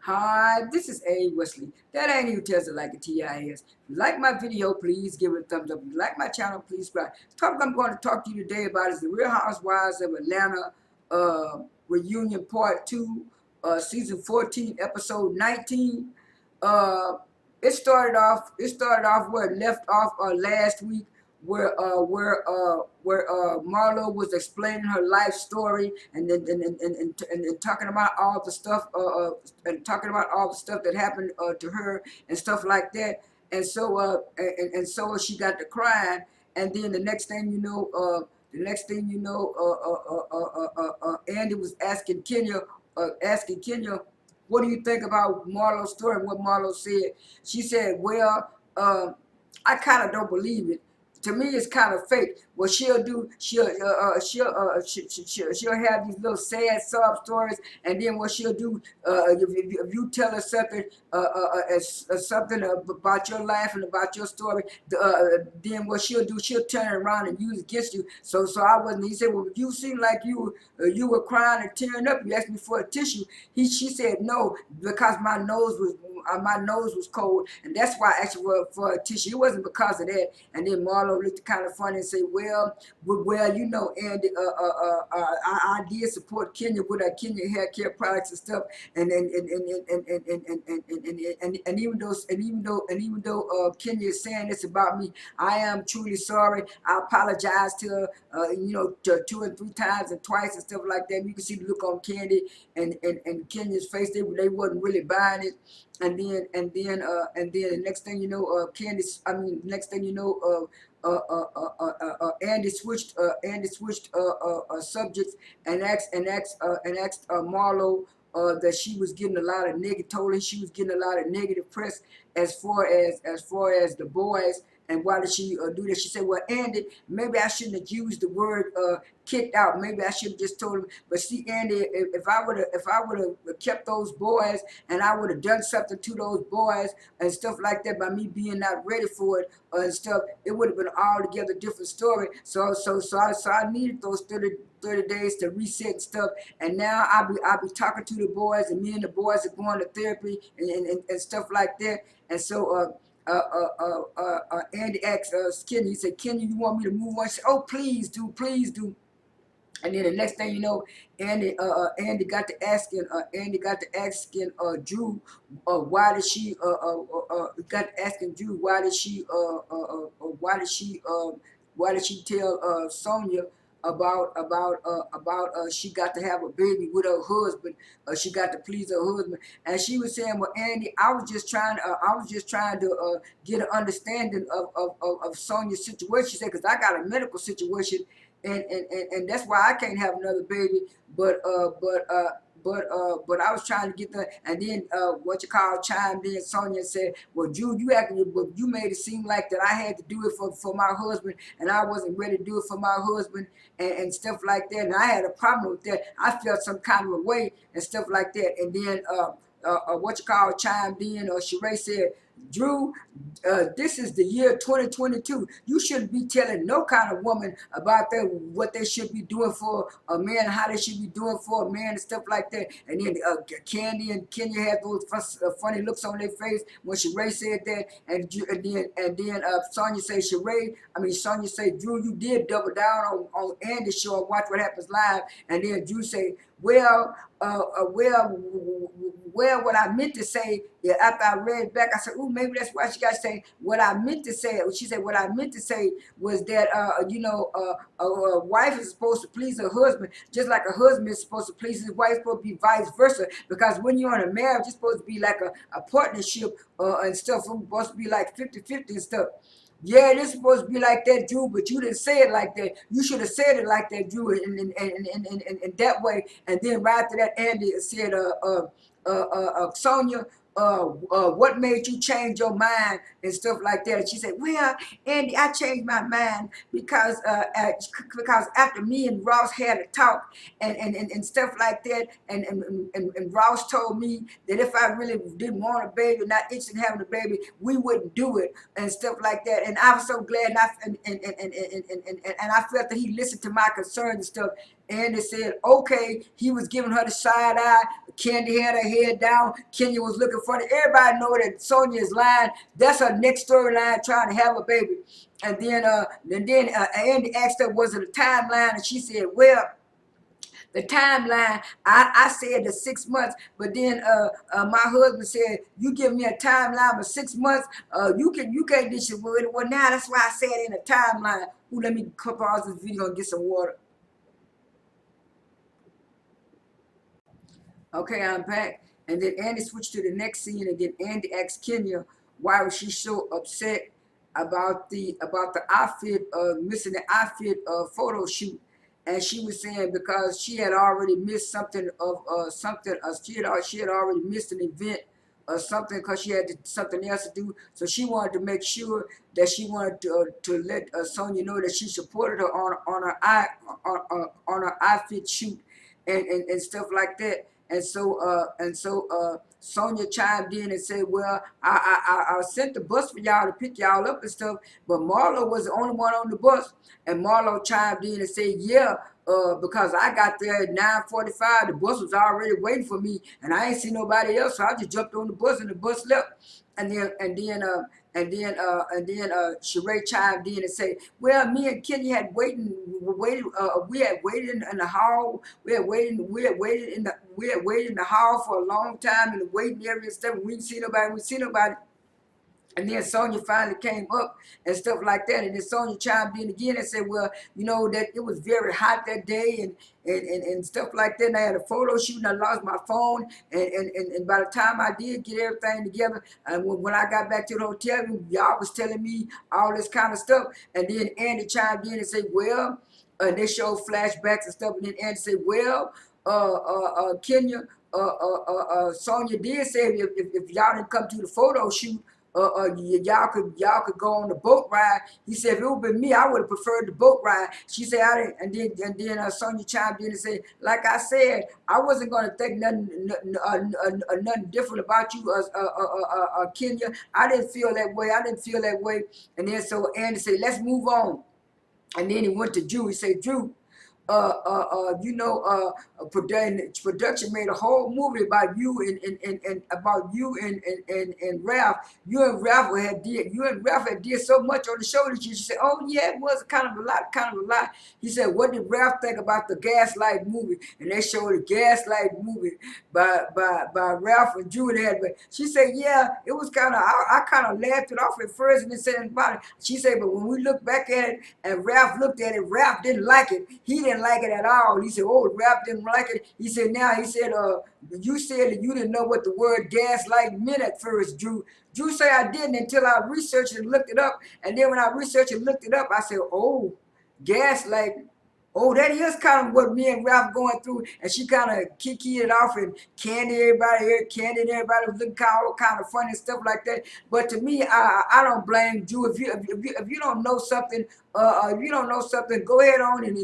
Hi, this is A. Wesley. That ain't even tells it like a TIS. If you like my video, please give it a thumbs up. If you like my channel, please subscribe. The topic I'm going to talk to you today about is the Real Housewives of Atlanta reunion part 2, season 14, episode 19. Uh, it started off where it left off last week, where Marlo was explaining her life story and talking about all the stuff and talking about all the stuff that happened to her and stuff like that. And so she got to crying, and then Andy was asking Kenya, what do you think about Marlo's story and what Marlo said? She said, well, I kind of don't believe it. To me, it's kind of fake. What she'll do, she'll have these little sad sob stories, and then what she'll do, if you tell her something, something about your life and about your story, then what she'll do, she'll turn it around and use it against you. So I wasn't. He said, well, you seem like you were crying and tearing up. You asked me for a tissue. She said no, because my nose was cold, and that's why I asked for a tissue. It wasn't because of that. And then Marlo looked kind of funny and said, well, Andy, I did support Kenya with our Kenya hair care products and stuff, and even though Kenya is saying this about me, I am truly sorry. I apologize to her, two and three times and twice and stuff like that. You can see the look on Candy and Kenya's face. They wasn't really buying it. And then the next thing you know, next thing you know, Andy switched subjects and asked Marlo that she was getting a lot of negative. Told her she was getting a lot of negative press as far as the boys. And why did she do that? She said, well, Andy, maybe I shouldn't have used the word kicked out. Maybe I should have just told him. But see, Andy, if I would have kept those boys, and I would have done something to those boys and stuff like that by me being not ready for it and stuff, it would have been altogether different story. So I needed those 30 days to reset and stuff. And now I'll be talking to the boys, and me and the boys are going to therapy and stuff like that. And so Andy asked Kenny, he said, Kenny, you want me to move on? She said, oh, please do, please do. And then the next thing you know, Andy got to asking Drew, why did she got to asking Drew, why did she tell Sonia about she got to have a baby with her husband. She got to please her husband, and she was saying, well, Andy, I was just trying to get an understanding of Sonia's situation. She said, because I got a medical situation, and that's why I can't have another baby. But I was trying to get the, and then chimed in. Sonia said, well, Drew, you made it seem like that I had to do it for my husband, and I wasn't ready to do it for my husband, and stuff like that. And I had a problem with that. I felt some kind of a way and stuff like that. And then chimed in, or Sheree said, Drew, this is the year 2022. You shouldn't be telling no kind of woman about what they should be doing for a man, how they should be doing for a man, and stuff like that. And then Kandi and Kenya had those funny looks on their face when Sheree said that. And then Sonya said, Drew, you did double down on Andy's show and Watch What Happens Live. And then Drew said, what I meant to say, yeah, after I read back, I said, ooh, maybe that's why she got to say what I meant to say. She said, what I meant to say was that, a wife is supposed to please her husband, just like a husband is supposed to please his wife. It's supposed to be vice versa. Because when you're in a marriage, it's supposed to be like a partnership and stuff. It's supposed to be like 50-50 and stuff. Yeah, this is supposed to be like that, Drew, but you didn't say it like that. You should have said it like that, Drew, in that way. And then right after that, Andy said, Sonia, what made you change your mind and stuff like that? And she said, well, Andy, I changed my mind because after me and Ross had a talk and stuff like that, and Ross told me that if I really didn't want a baby, not interested in having a baby, we wouldn't do it and stuff like that. And I was so glad, and I felt that he listened to my concerns and stuff. Andy said, okay. He was giving her the side eye. Kandi had her head down. Kenya was looking funny. Everybody know that Sonya is lying. That's her next storyline, trying to have a baby. And then Andy asked her, was it a timeline? And she said, well, the timeline, I said the 6 months, but then my husband said, you give me a timeline of 6 months, you can't do shit with it. Well, now that's why I said in a timeline. Ooh, let me pause this video and get some water. Okay, I'm back. And then Andy switched to the next scene, and then Andy asked Kenya why was she so upset about the outfit, missing the outfit photo shoot. And she was saying because she had already missed something of something, she had already missed an event or something because she had something else to do. So she wanted to make sure that she wanted to let Sonya know that she supported her on her outfit shoot and stuff like that. And so Sonya chimed in and said, well, I sent the bus for y'all to pick y'all up and stuff, but Marlo was the only one on the bus. And Marlo chimed in and said, yeah, because I got there at 9:45, the bus was already waiting for me, and I ain't see nobody else, so I just jumped on the bus and the bus left. And then Sheree chimed in and said, "Well, me and Kenny had we had waited in the hall. We had waited in the hall for a long time in the waiting area and stuff. We didn't see nobody. We see nobody." And then Sonya finally came up and stuff like that. And then Sonya chimed in again and said, well, that it was very hot that day and stuff like that. And I had a photo shoot and I lost my phone. And by the time I did get everything together, and when I got back to the hotel room, y'all was telling me all this kind of stuff. And then Andy chimed in and said, well, they showed flashbacks and stuff. And then Andy said, well, Kenya, Sonya did say if y'all didn't come to the photo shoot, y'all could go on the boat ride. He said if it would been me, I would have preferred the boat ride. She said I didn't, and then Sonya chimed in and said, like I said, I wasn't gonna think nothing different about you, Kenya. I didn't feel that way. And then so Andy said, let's move on. And then he went to Drew. He said, Drew, production made a whole movie about you and about you and Ralph. You and Ralph had did so much on the show that you said, oh yeah, it was kind of a lot. He said, what did Ralph think about the Gaslight movie? And they showed the Gaslight movie by Ralph and Drew. But she said, yeah, it was kind of, I kind of laughed it off at first and then said about it. She said, but when we look back at it and Ralph looked at it, Ralph didn't like it. He didn't like it at all. He said, oh, Ralph didn't like it. He said, you said that you didn't know what the word gaslight meant at first, Drew. Drew said I didn't until I researched and looked it up. And then when I researched and looked it up, I said, oh, gaslight. Oh, that is kind of what me and Ralph going through. And she kind of kicking it off and Kandi and everybody was looking kind of funny and stuff like that. But to me, I don't blame Drew. If you don't know something, go ahead on and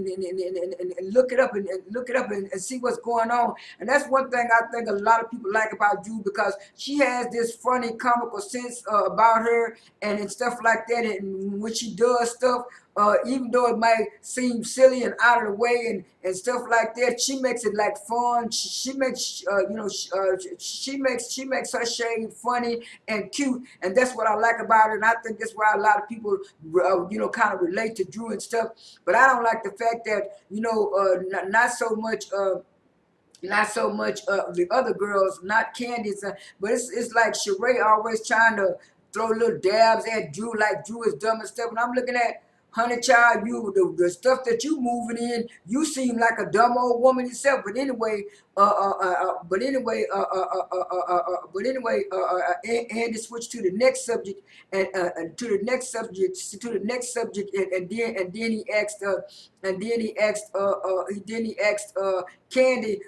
look it up and look it up and see what's going on. And that's one thing I think a lot of people like about Drew, because she has this funny comical sense about her and stuff like that. And when she does stuff, even though it might seem silly and out of the way and stuff like that, she makes it like fun. She makes she makes her shade funny and cute, and that's what I like about her. And I think that's why a lot of people kind of relate to Drew and stuff. But I don't like the fact that not so much the other girls, not Candace, but it's like Sheree always trying to throw little dabs at Drew, like Drew is dumb and stuff. And I'm looking at, honey child, the stuff that you moving in, you seem like a dumb old woman yourself. But anyway, Andy switched to the next subject and to the next subject, and then he asked Kandi,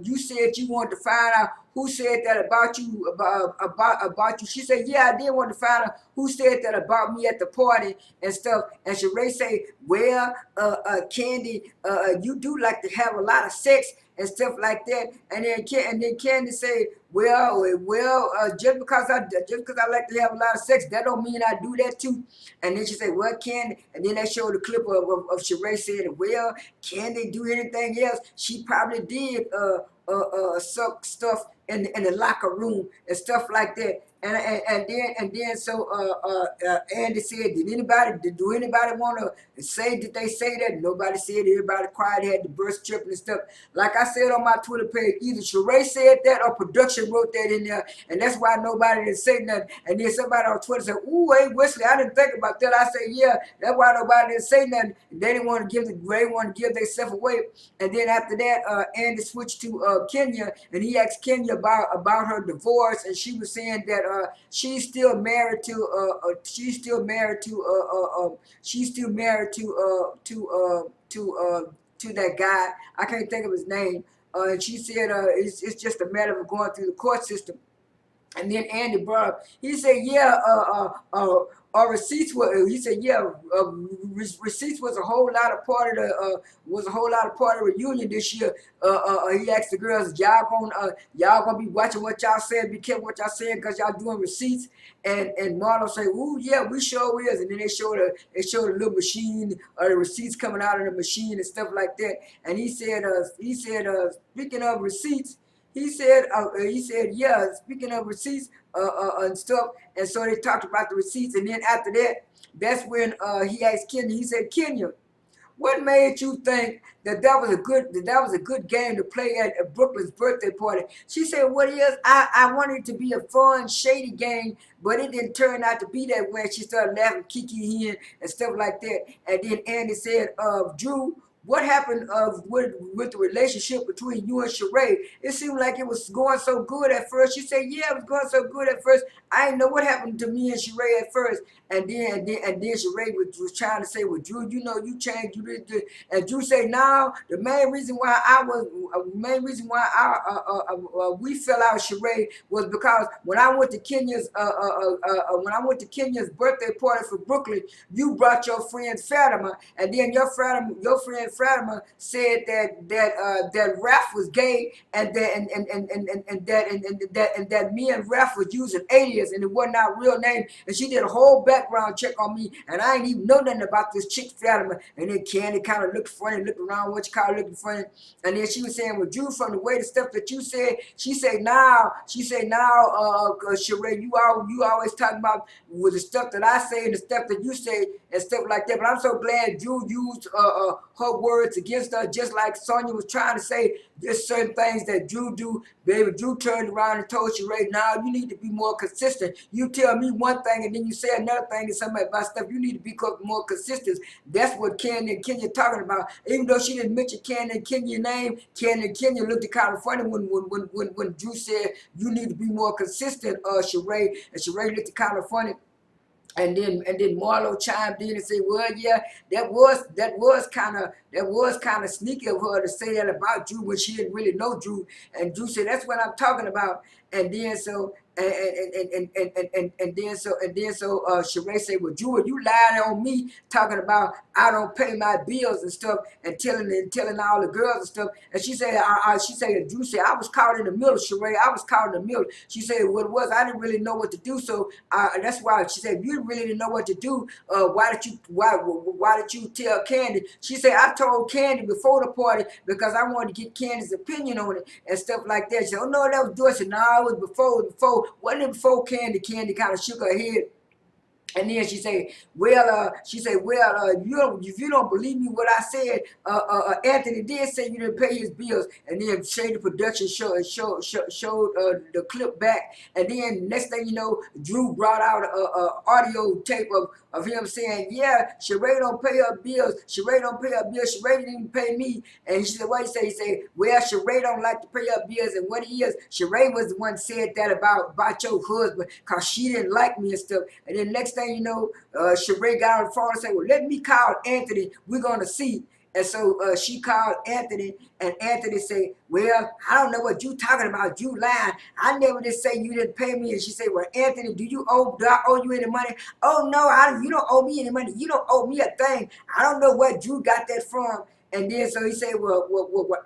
you said you wanted to find out who said that about you, about you. She said, yeah, I did want to find out who said that about me at the party and stuff. And Sheree say, well, Kandi, you do like to have a lot of sex, and stuff like that. And then Kandi say, just because I like to have a lot of sex, that don't mean I do that too. And then she said, well, Kandi, and then they showed a clip of Sheree saying, well, can they do anything else? She probably did suck stuff in the locker room and stuff like that. And then so Andy said, do anybody want to say, did they say that? Nobody said. Everybody quiet, had the burst tripping and stuff. Like I said on my Twitter page, either Sheree said that or production wrote that in there, and that's why nobody didn't say nothing. And then somebody on Twitter said, ooh, hey Wesley, I didn't think about that. I said, yeah, that's why nobody didn't say nothing. They didn't want to give themselves away. And then after that, Andy switched to Kenya, and he asked Kenya about her divorce, and she was saying that she's still married to that guy. I can't think of his name. And she said it's just a matter of going through the court system. And then Andy brought up, he said, yeah, receipts were. He said, yeah, receipts was a whole lot of part of the reunion this year. He asked the girls, y'all gonna be watching what y'all saying, be careful what y'all saying, cause y'all doing receipts. And Marlo said, ooh, yeah, we sure is. And then they showed a little machine, the receipts coming out of the machine and stuff like that. And he said, speaking of receipts. He said, yeah, speaking of receipts and stuff, and so they talked about the receipts, and then after that, that's when he asked Kenya, he said, Kenya, what made you think that was a good game to play at Brooklyn's birthday party? She said, what is, I wanted it to be a fun, shady game, but it didn't turn out to be that way. She started laughing, kiki in and stuff like that. And then Andy said, Drew, what happened with the relationship between you and Sheree? It seemed like it was going so good at first. She said, yeah, it was going so good at first. I didn't know what happened to me and Sheree at first. And then Sheree was trying to say, well, Drew, you changed. You did this. And Drew said, no, the main reason why we fell out, Sheree, was because when I went to Kenya's birthday party for Brooklyn, you brought your friend Fatima, and then your friend Fatima said that Raph was gay, and that me and Raph was using alias, and it wasn't our real name. And she did a whole background check on me, and I ain't even know nothing about this chick Fatima. And then Kandi kind of looked funny, looked around, what you call looking funny. And then she was saying, well, Drew, from the way the stuff that you said, she said, now, Sheree, you always talking about with the stuff that I say and the stuff that you say and stuff like that. But I'm so glad Drew used her words against her, just like Sonya was trying to say there's certain things that Drew do. Baby, Drew turned around and told Sheree, now you need to be more consistent. You tell me one thing and then you say another thing and somebody about stuff. You need to be more consistent. That's what Kandi and Kenya talking about. Even though she didn't mention Kandi and Kenya's name, Kandi and Kenya looked kind of funny when Drew said you need to be more consistent, Sheree. And Sheree looked kind of funny. And then Marlo chimed in and said, well, yeah, that was kind of sneaky of her to say that about Drew when she didn't really know Drew. And Drew said, that's what I'm talking about. And then so Sheree said, well, Drew, are you lying on me talking about I don't pay my bills and stuff and telling all the girls and stuff? And she said, Drew said, I was caught in the middle, Sheree. I was caught in the middle. She said, what it was, I didn't really know what to do. So that's why she said, you really didn't know what to do. Why did you tell Kandi? She said, I told Kandi before the party because I wanted to get Candy's opinion on it and stuff like that. She said, oh no, that was Dorsey. No, it was before. Wasn't it before Kandi? Kandi kind of shook her head. And then she said, if you don't believe me what I said, Anthony did say you didn't pay his bills. And then Shady Production showed the clip back. And then next thing you know, Drew brought out a audio tape of him saying, yeah, Sheree don't pay her bills. Sheree don't pay her bills. Sheree didn't even pay me. And she said, what he say? He said, well, Sheree don't like to pay her bills. And what he is, Sheree was the one said that about your husband because she didn't like me and stuff. And then next thing you know, Sheree got on the phone and said, well, let me call Anthony. We're going to see. And so she called Anthony, and Anthony said, well, I don't know what you talking about. You lying. I never did say you didn't pay me. And she said, well, Anthony, do I owe you any money? Oh, no, you don't owe me any money. You don't owe me a thing. I don't know where Drew got that from. And then so he said, well,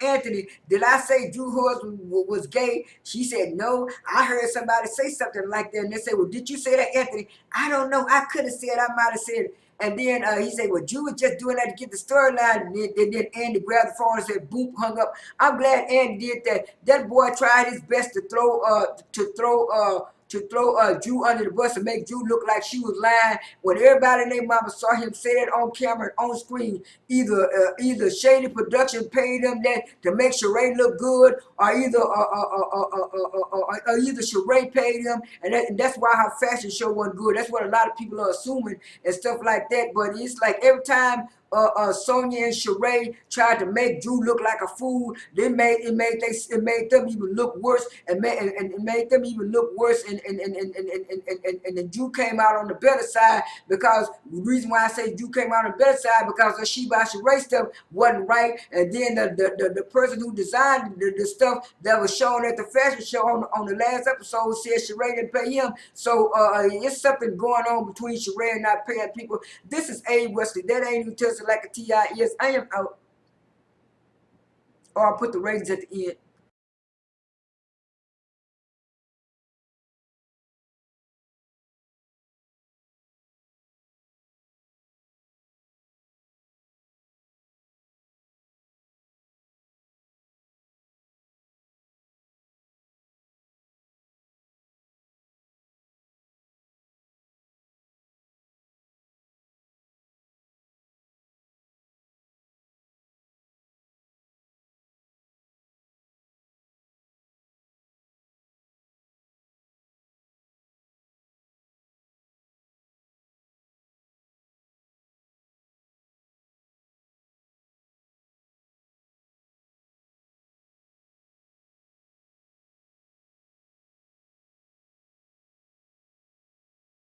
Anthony, did I say Drew husband was gay? She said, no. I heard somebody say something like that. And they said, well, did you say that, Anthony? I don't know. I could have said, I might have said it. And then he said, well, Drew was just doing that to get the storyline. And then Andy grabbed the phone and said, boom, hung up. I'm glad Andy did that. That boy tried his best to throw Drew under the bus and make Drew look like she was lying. When everybody and their mama saw him say that on camera and on screen, either Shady Production paid him that to make Sheree look good, or either Sheree paid him, and that's why her fashion show wasn't good. That's what a lot of people are assuming and stuff like that. But it's like every time Sonya and Sheree tried to make Drew look like a fool. It made them even look worse, and it made them even look worse. And then Drew came out on the better side, because the reason why I say Drew came out on the better side, because the She by Sheree stuff wasn't right, and then the person who designed the stuff that was shown at the fashion show on the last episode said Sheree didn't pay him. So it's something going on between Sheree and not paying people. This is A. Wesley. That ain't even touching like a T.I. Yes, I am out. Or I'll put the ratings at the end.